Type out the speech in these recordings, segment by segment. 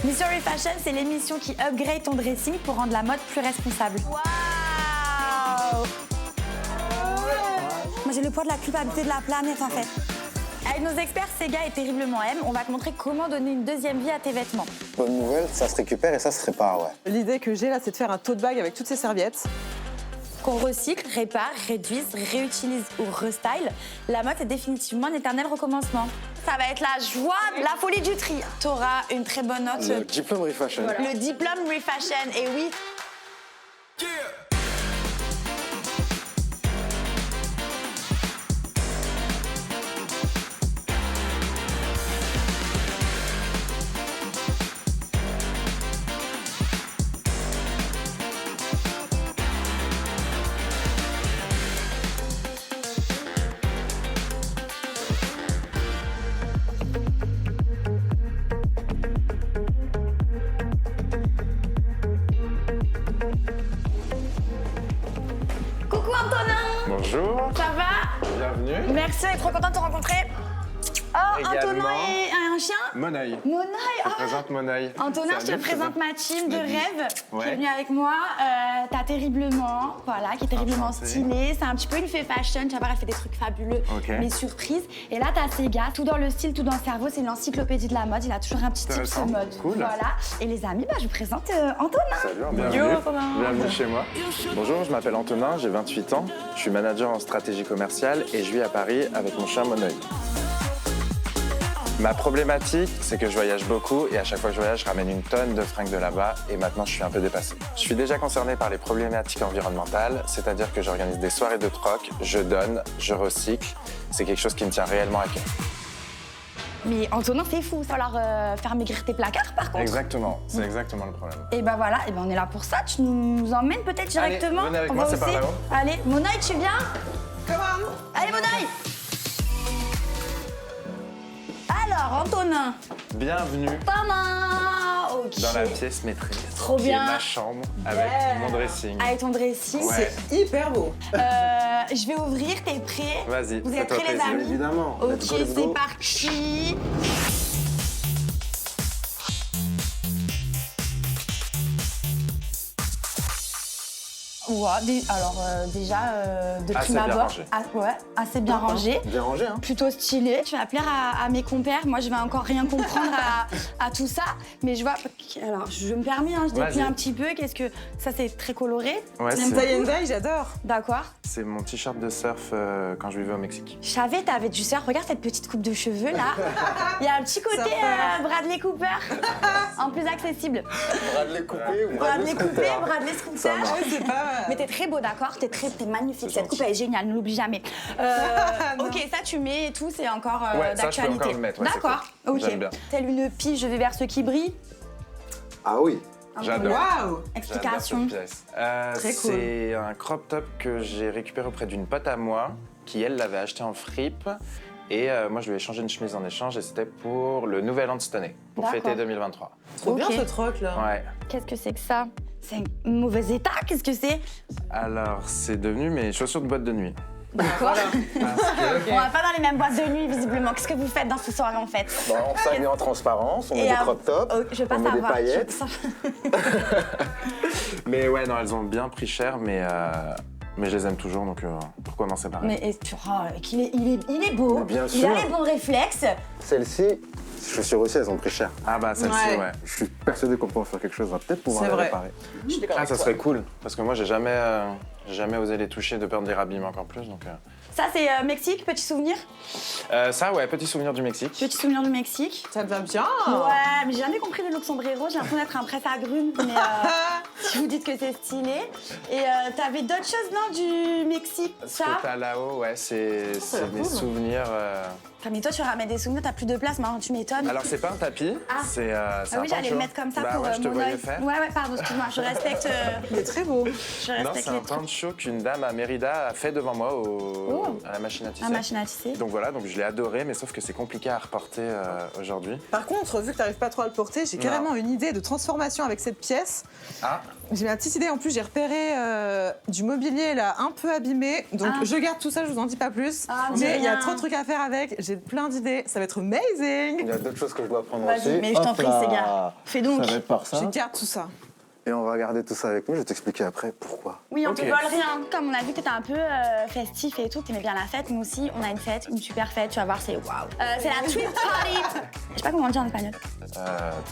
Mission Refashion, c'est l'émission qui upgrade ton dressing pour rendre la mode plus responsable. Waouh! Moi, j'ai le poids de la culpabilité de la planète, en fait. Avec nos experts Sega et Terriblement M, on va te montrer comment donner une deuxième vie à tes vêtements. Bonne nouvelle, ça se récupère et ça se répare, ouais. L'idée que j'ai là, c'est de faire un tote bag avec toutes ces serviettes. Qu'on recycle, répare, réduise, réutilise ou restyle, la mode est définitivement un éternel recommencement. Ça va être la joie, la folie du tri. T'auras une très bonne note. Le diplôme Refashion. Voilà. Le diplôme Refashion, et oui. Coucou Antonin. Bonjour, Ça va? bienvenue. Merci, on est trop content de te rencontrer. Oh, Également. Antonin et un chien? Monoeil. Monoeil. Je te présente Monoeil. Antonin, je te Salut, présente ma team de rêve qui Ouais. est venue avec moi. T'as Terriblement, voilà, qui est terriblement Enchantée. stylée. C'est un petit peu une fée fashion, tu vas voir, elle fait des trucs fabuleux, Ok. mais surprises. Et là, t'as Sega, tout dans le style, tout dans le cerveau. C'est une encyclopédie de la mode. Il a toujours un petit tips Intéressant. mode. Cool. Voilà. Et les amis, bah, je vous présente Antonin. Salut, Bienvenue. Yo, Antonin. Bienvenue chez moi. Bonjour, je m'appelle Antonin, j'ai 28 ans. Je suis manager en stratégie commerciale et je vis à Paris avec mon chien Monoeil. Ma problématique, c'est que je voyage beaucoup et à chaque fois que je voyage, je ramène une tonne de fringues de là-bas et maintenant je suis un peu dépassé. Je suis déjà concerné par les problématiques environnementales, c'est-à-dire que j'organise des soirées de troc, je donne, je recycle. C'est quelque chose qui me tient réellement à cœur. Mais Antonin, c'est fou. Il va falloir faire maigrir tes placards, par contre. Exactement, c'est exactement le problème. Et bah voilà, et ben on est là pour ça. Tu nous emmènes peut-être directement. venez avec On moi, va c'est par aussi. là-haut. Allez, Monoeil, tu viens? Comment? Allez, Monoeil! Alors, Antonin. Bienvenue Tadam! Ok. dans la pièce maîtresse. Trop qui bien. est ma chambre avec Yeah. mon dressing. Avec ton dressing. Ouais. C'est hyper beau. Je vais ouvrir, t'es prêt? Vas-y, Vous êtes fais-toi prêts, les plaisir. amis? Évidemment. Ok, Let's go, let's c'est go. parti. Ouais, alors déjà, de Assez prime bien abord, rangé. ouais, assez bien rangé. Bien rangé, hein. Plutôt stylé. Tu vas plaire à mes compères. Moi, je vais encore rien comprendre à tout ça. Mais je vois. Alors, je me permets, je déplie Vas-y. un petit peu. Qu'est-ce que. Ça, c'est très coloré. Ouais, J'aime c'est- Tie and dye, j'adore. D'accord. C'est mon t-shirt de surf quand je vivais au Mexique. Je savais, t'avais du surf. Regarde cette petite coupe de cheveux là. Il y a un petit côté Sympa. Bradley Cooper. En plus accessible. Bradley coupé ou Bradley Coupé, Bradley Ça Scooter. marche. Ouais, c'est pas mal. Mais t'es très beau, d'accord? T'es magnifique. C'est Cette coupe, gentil. elle est géniale, ne l'oublie jamais. Non. Ok, ça, tu mets et tout, c'est encore Ouais, ça, je peux d'actualité. encore le mettre, ouais, c'est D'accord, cool. ok. J'aime bien. Telle une pige, je vais vers ceux qui brillent. Ah oui. J'adore. Waouh. Explication. J'adore cette pièce. Très cool. C'est un crop top que j'ai récupéré auprès d'une pote à moi qui, elle, l'avait acheté en fripe. Et moi, je lui ai changé une chemise en échange et c'était pour le nouvel an de cette année, pour D'accord. fêter 2023. Trop bien Ok. ce troc là. Ouais. Qu'est-ce que c'est que ça? C'est un mauvais état? Qu'est-ce que c'est? Alors, c'est devenu mes chaussures de boîte de nuit. Quoi? Parce que On va pas dans les mêmes boîtes de nuit, visiblement. Qu'est-ce que vous faites dans ces soirées, en fait? Bon, on s'habille en transparence, on met Et, des crop tops, oh, je veux pas on met des savoir. paillettes. Mais ouais, non, elles ont bien pris cher, mais je les aime toujours, donc pourquoi m'en séparer? Mais il est beau. Mais bien Il a sûr. les bons réflexes. Celles-ci, ces chaussures aussi, elles ont pris cher. Ah bah celle-ci, Ouais. ouais. Je suis persuadé qu'on peut en faire quelque chose, on va peut-être pouvoir C'est les vrai. réparer. Ah, ça serait cool, parce que moi, j'ai jamais osé les toucher de peur de les abîmer encore plus, donc... Ça, c'est Mexique, petit souvenir. Ça, ouais, petit souvenir du Mexique. Petit souvenir du Mexique. Ça te va bien. Ouais, mais j'ai jamais compris le look sombrero. J'ai l'impression d'être un presse agrumes, mais si vous dites que c'est stylé. Et t'avais d'autres choses, non, du Mexique, Ce ça? que t'as là-haut, ouais, c'est mes cool. souvenirs. Ah, mais toi, tu ramènes des souvenirs, t'as plus de place, maintenant tu m'étonnes. Alors, c'est pas un tapis, Ah. c'est Ah un oui, j'allais poncho. le mettre comme ça Bah pour ouais, je te mon voyais œil. faire. Ouais, pardon, excuse-moi, je respecte, Il est très beau. je Non, respecte c'est les un trucs. poncho qu'une dame à Mérida a fait devant moi à la machine à tisser. La machine à tisser. Donc voilà, donc je l'ai adoré, mais sauf que c'est compliqué à reporter aujourd'hui. Par contre, vu que t'arrives pas trop à le porter, j'ai carrément une idée de transformation avec cette pièce. Ah, J'ai ma petite idée. En plus, j'ai repéré du mobilier là un peu abîmé. Donc, je garde tout ça, je vous en dis pas plus. Mais il y a trop de trucs à faire avec. J'ai plein d'idées. Ça va être amazing. Il y a d'autres choses que je dois prendre Vas-y, aussi. mais je t'en Hop prie, là. Sega. Fais donc. Ça va être par ça. Je garde tout ça. Et on va garder tout ça avec nous. Je vais t'expliquer après pourquoi. Oui, on Ok. te vole rien. Comme on a vu que t'étais un peu festif et tout, t'aimais bien la fête. Nous aussi, on a une fête, une super fête. Tu vas voir, c'est waouh. C'est la trip party. Je sais pas comment on dit en espagnol.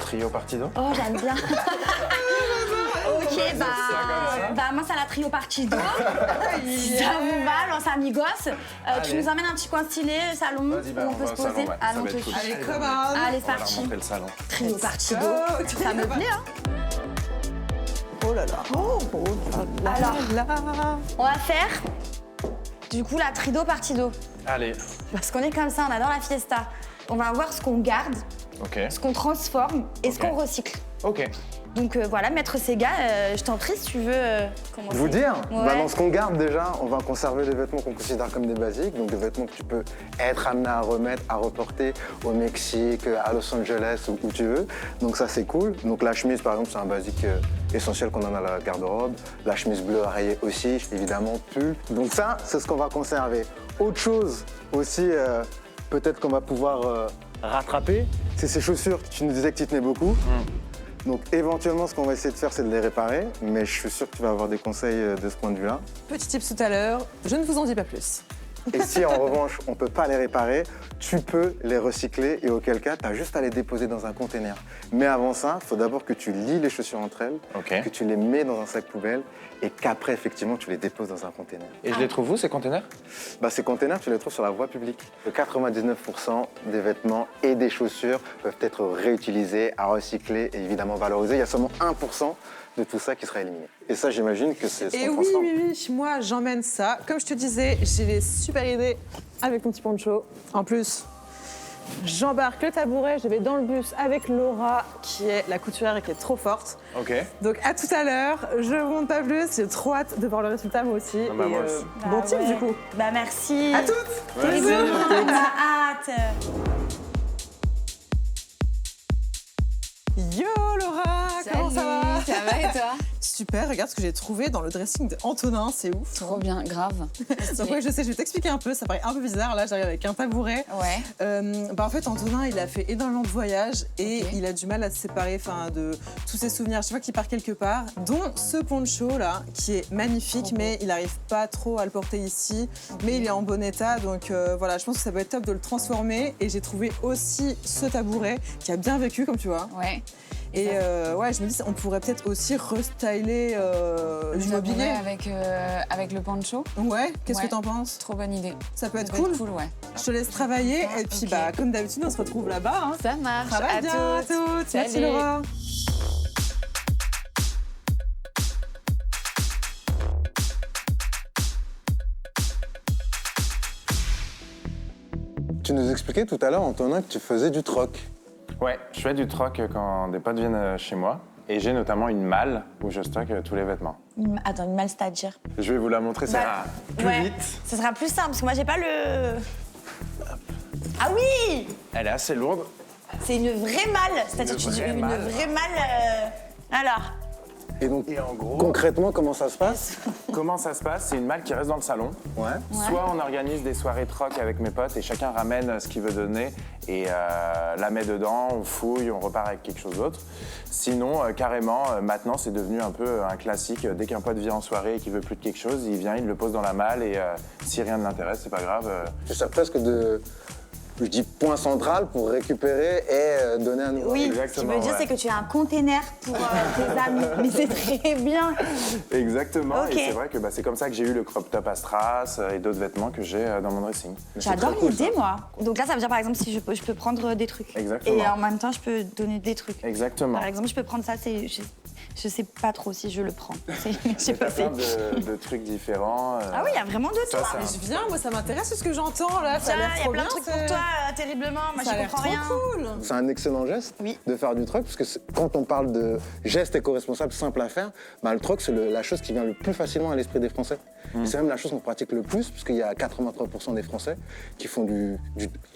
Trio partido. Oh, j'aime bien. Ok, bah moi, c'est la trio partido. Si ça vous va, Los Amigos. Tu nous emmènes un petit coin stylé, salon, Vas-y, bah, où on on peut va se au salon, poser. ouais. Allons, Ça va te être cool. suis. Allez, come on. Allez, c'est On va leur parti. montrer le salon. Trio partido. Go. Ça me plaît, hein. Oh là là. Oh là là. Alors. là. On va faire, du coup, la trido partido. Allez. Parce qu'on est comme ça, on adore la fiesta. On va voir ce qu'on garde, Ok. ce qu'on transforme et ce Ok. qu'on recycle. Ok. Donc voilà, maître Sega, je t'en prie si tu veux commencer. Vous dire Ouais. Bah, dans ce qu'on garde déjà, on va conserver les vêtements qu'on considère comme des basiques, donc des vêtements que tu peux être amené à remettre, à reporter au Mexique, à Los Angeles, où tu veux. Donc ça c'est cool. Donc la chemise par exemple c'est un basique essentiel qu'on en a à la garde-robe. La chemise bleue à rayer aussi, évidemment, pull. Donc ça, c'est ce qu'on va conserver. Autre chose aussi, peut-être qu'on va pouvoir rattraper, c'est ces chaussures. Tu nous disais que tu tenais beaucoup. Donc éventuellement, ce qu'on va essayer de faire, c'est de les réparer, mais je suis sûr que tu vas avoir des conseils de ce point de vue-là. Petit tips tout à l'heure. Je ne vous en dis pas plus. Et si en revanche, on ne peut pas les réparer, tu peux les recycler et auquel cas, tu as juste à les déposer dans un container. Mais avant ça, il faut d'abord que tu lies les chaussures entre elles, Ok. que tu les mets dans un sac poubelle et qu'après, effectivement, tu les déposes dans un container. Et je les trouve où, ces containers? Bah, ces containers, tu les trouves sur la voie publique. 99% des vêtements et des chaussures peuvent être réutilisés, à recycler et évidemment valorisés. Il y a seulement 1% de tout ça qui sera éliminé. Et ça, j'imagine que c'est ce Et qu'on oui, transforme. oui, moi j'emmène ça. Comme je te disais, j'ai des super idées avec mon petit poncho. En plus, j'embarque le tabouret, je vais dans le bus avec Laura, qui est la couturière et qui est trop forte. Ok. Donc à tout à l'heure, je vous montre pas plus, j'ai trop hâte de voir le résultat moi aussi. Ah bah, moi aussi. Bon Bah tip ouais. du coup. Bah merci. À toutes. Bisous. On a hâte. Yo Laura, comment ça va? Ça va et toi? Super, regarde ce que j'ai trouvé dans le dressing de Antonin, c'est ouf. Trop bien, grave. Donc ouais, je sais, je vais t'expliquer un peu, ça paraît un peu bizarre, là j'arrive avec un tabouret. Ouais. En fait, Antonin, il a fait énormément de voyages et Ok. il a du mal à se séparer de tous ses souvenirs. Chaque fois qu'il part quelque part, dont ce poncho là, qui est magnifique, Trop beau. mais il n'arrive pas trop à le porter ici. Mais il est en bon état, donc voilà, je pense que ça peut être top de le transformer. Et j'ai trouvé aussi ce tabouret qui a bien vécu, comme tu vois. Ouais. Et ouais, je me dis, on pourrait peut-être aussi restyler du mobilier. Avec le poncho. Ouais, qu'est-ce Ouais. que t'en penses? Trop bonne idée. Ça peut être Ça peut cool. être cool, ouais. Je te laisse travailler et puis Ok. bah, comme d'habitude, on se retrouve là-bas. Hein. Ça marche. Travaille bien à toutes. Merci Salut. Laura. Tu nous expliquais tout à l'heure, Antonin, que tu faisais du troc. Ouais, je fais du troc quand des potes viennent chez moi. Et j'ai notamment une malle où je stocke tous les vêtements. Attends, une mal c'est-à-dire. Je vais vous la montrer, ça Bah, ira plus ouais. vite. Ce sera plus simple parce que moi j'ai pas le. Ah oui! Elle est assez lourde. C'est une vraie malle. C'est-à-dire tu dis vraie une malle. vraie malle. Alors. Et donc, Et en gros, concrètement, comment ça se passe? comment ça se passe? C'est une malle qui reste dans le salon. Ouais. Soit on organise des soirées troc avec mes potes et chacun ramène ce qu'il veut donner et la met dedans, on fouille, on repart avec quelque chose d'autre. Sinon, carrément, maintenant c'est devenu un peu un classique. Dès qu'un pote vient en soirée et qu'il veut plus de quelque chose, il vient, il le pose dans la malle et si rien ne l'intéresse, c'est pas grave. Tu sers presque de, je dis, point central pour récupérer et donner un nouveau. Oui, Exactement, tu veux dire ouais. c'est que tu as un container pour tes amis. Mais c'est très bien. Exactement, Ok. et c'est vrai que c'est comme ça que j'ai eu le crop top à strass et d'autres vêtements que j'ai dans mon dressing. J'adore très cool, l'idée, moi. Donc là, ça veut dire par exemple si je peux prendre des trucs. Exactement. Et en même temps, je peux donner des trucs. Exactement. Par exemple, je peux prendre ça, je sais pas trop si je le prends. J'ai T'as pas fait. plein de trucs différents. Ah oui, il y a vraiment de Ça, tout. ça- Mais je viens, moi ça m'intéresse ce que j'entends là, ça a Tiens, l'air il y a trop plein bien. de trucs pour c'est- toi, terriblement. Moi, Ça a je l'air comprends trop rien. cool. C'est un excellent geste Oui. de faire du troc, parce que quand on parle de geste éco-responsable simple à faire, le troc, c'est la chose qui vient le plus facilement à l'esprit des Français. Et c'est même la chose qu'on pratique le plus, parce qu'il y a 83% des Français qui font du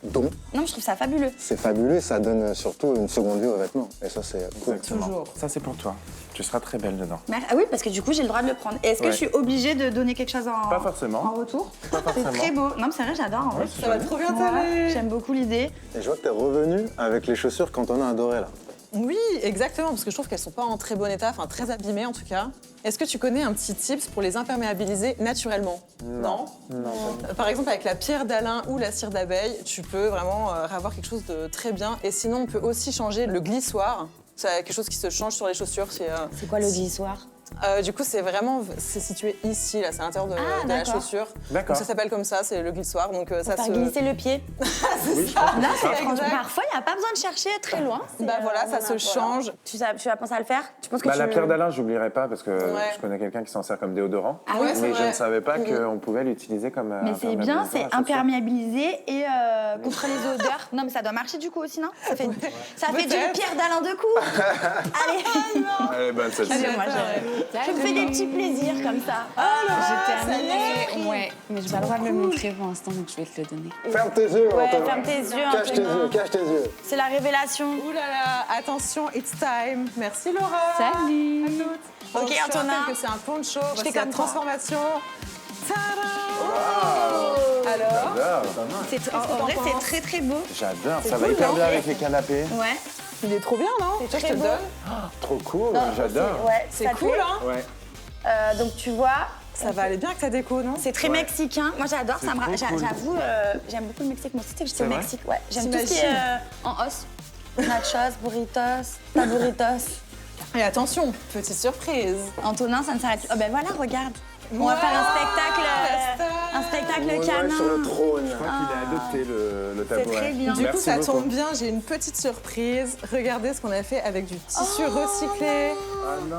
don. Non, mais je trouve ça fabuleux. C'est fabuleux, ça donne surtout une seconde vie aux vêtements. Et ça, c'est cool. Toujours. Ça, c'est pour toi. Tu seras très belle dedans. Ah oui, parce que du coup, j'ai le droit de le prendre. Est-ce que Ouais. je suis obligée de donner quelque chose Pas forcément. en retour? Pas C'est forcément. très beau. Non, mais c'est vrai, j'adore en vrai. Ça va trop bien Ouais, t'aller. j'aime beaucoup l'idée. Et je vois que t'es revenu avec les chaussures qu'Antonin adorait là. Oui, exactement, parce que je trouve qu'elles sont pas en très bon état, enfin très abîmées en tout cas. Est-ce que tu connais un petit tips pour les imperméabiliser naturellement? Non. Par exemple, avec la pierre d'Alain ou la cire d'abeille, tu peux vraiment avoir quelque chose de très bien. Et sinon, on peut aussi changer le glissoir. C'est quelque chose qui se change sur les chaussures. C'est quoi le glissoir? Du coup, c'est situé ici, là, c'est à l'intérieur de la d'accord. chaussure. D'accord. Donc ça s'appelle comme ça, c'est le glissoir. Donc ça Faire se. glisser le pied. Oui, je pense que Non, c'est ça. c'est franchement, Exact. parfois, il n'y a pas besoin de chercher très loin. C'est, Bah voilà, ça se change. Tu vas penser à le faire? Tu penses que Bah, tu... la pierre d'Alain, j'oublierai pas parce que Ouais. je connais quelqu'un qui s'en sert comme déodorant. Ah oui, Ouais, c'est c'est mais je vrai. ne savais pas qu'on pouvait l'utiliser comme. Mais c'est bien, imperméabilisant c'est à chaussures. imperméabilisé et contre les odeurs. Non, mais ça doit marcher du coup aussi, non? Ça fait du Peut-être. Pierre d'Alain de coup. Allez, Elle est bonne celle-ci. allez, moi je me fais des petits plaisirs comme ça. J'ai terminé. Ouais, mais j'ai pas le droit de le montrer pour l'instant, donc je vais te le donner. Ferme tes yeux, Ouais, Antonin. ferme tes yeux, Cache tes Antonin. yeux, cache tes yeux. C'est la révélation. Ouh là là, attention, it's time. Merci Laura. Salut. Donc, Ok, je te Antonin. rappelle que c'est un poncho, fais c'est la comme toi. transformation. Tada. Alors, J'adore. En vrai, c'est très très beau. J'adore. C'est Ça va cool, hyper non? bien avec les canapés. Ouais. il est trop bien, non? C'est Tiens, je très te le beau. donne. Trop cool. Non, J'adore. Ouais, C'est ça te cool, plaît hein? Ouais. Donc tu vois, Ça va aller bien avec ta déco, non? c'est très Ouais. mexicain. Moi j'adore, ça me trop cool. j'avoue, j'aime beaucoup le Mexique. Moi aussi, tu sais que j'étais C'est au vrai Mexique. Ouais, j'aime tout ce qui est T'imagines en os. Nachos, burritos, taburritos. Et attention, petite surprise. Antonin, ça ne s'arrête plus. Oh ben voilà, regarde. On va Wow, faire la un spectacle Monoeil canin. sur le trône. Je crois qu'il a adopté le tabouret. très bien. Du coup, Merci ça beaucoup. tombe bien, j'ai une petite surprise. Regardez ce qu'on a fait avec du tissu recyclé.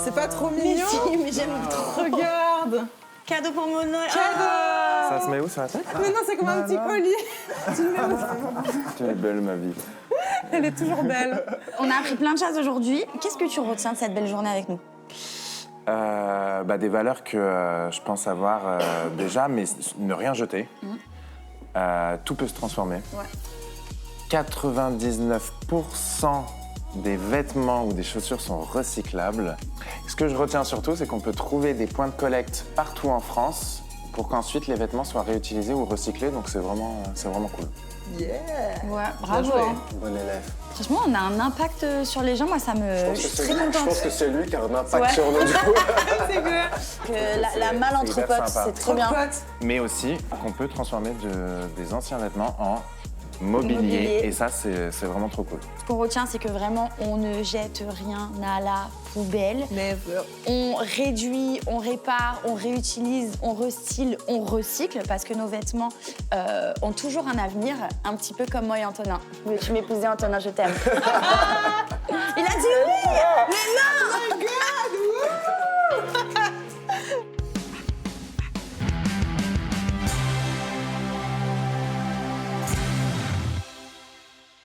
C'est pas trop Mais mignon? si, mais j'aime trop. Regarde. Cadeau pour mon Noël. Cadeau. Ça se met où sur la tête? Mais non, c'est comme un petit colis. Tu es belle, ma vie. Elle est toujours belle. On a appris plein de choses aujourd'hui. Qu'est-ce que tu retiens de cette belle journée avec nous? Des valeurs que je pense avoir déjà, mais ne rien jeter. Tout peut se transformer. Ouais. 99% des vêtements ou des chaussures sont recyclables. Ce que je retiens surtout, c'est qu'on peut trouver des points de collecte partout en France pour qu'ensuite les vêtements soient réutilisés ou recyclés. Donc c'est vraiment cool. Yeah. Ouais, bravo. joué. Hein. Bon élève. Franchement, on a un impact sur les gens. Moi, ça me. Je suis très Je contente. pense que c'est lui qui a un impact Ouais. sur nous. Du coup. C'est clair. Que la malle entre c'est hyper potes, sympa. c'est très bien. Pote. Mais aussi qu'on peut transformer des anciens vêtements en mobilier. Mobilier. Et ça, c'est vraiment trop cool. Ce qu'on retient, c'est que vraiment, on ne jette rien à la poubelle. Never. On réduit, on répare, on réutilise, on restyle, on recycle, parce que nos vêtements ont toujours un avenir, un petit peu comme moi et Antonin. Veux-tu m'épouser, Antonin, je t'aime. Il a dit oui. Mais non.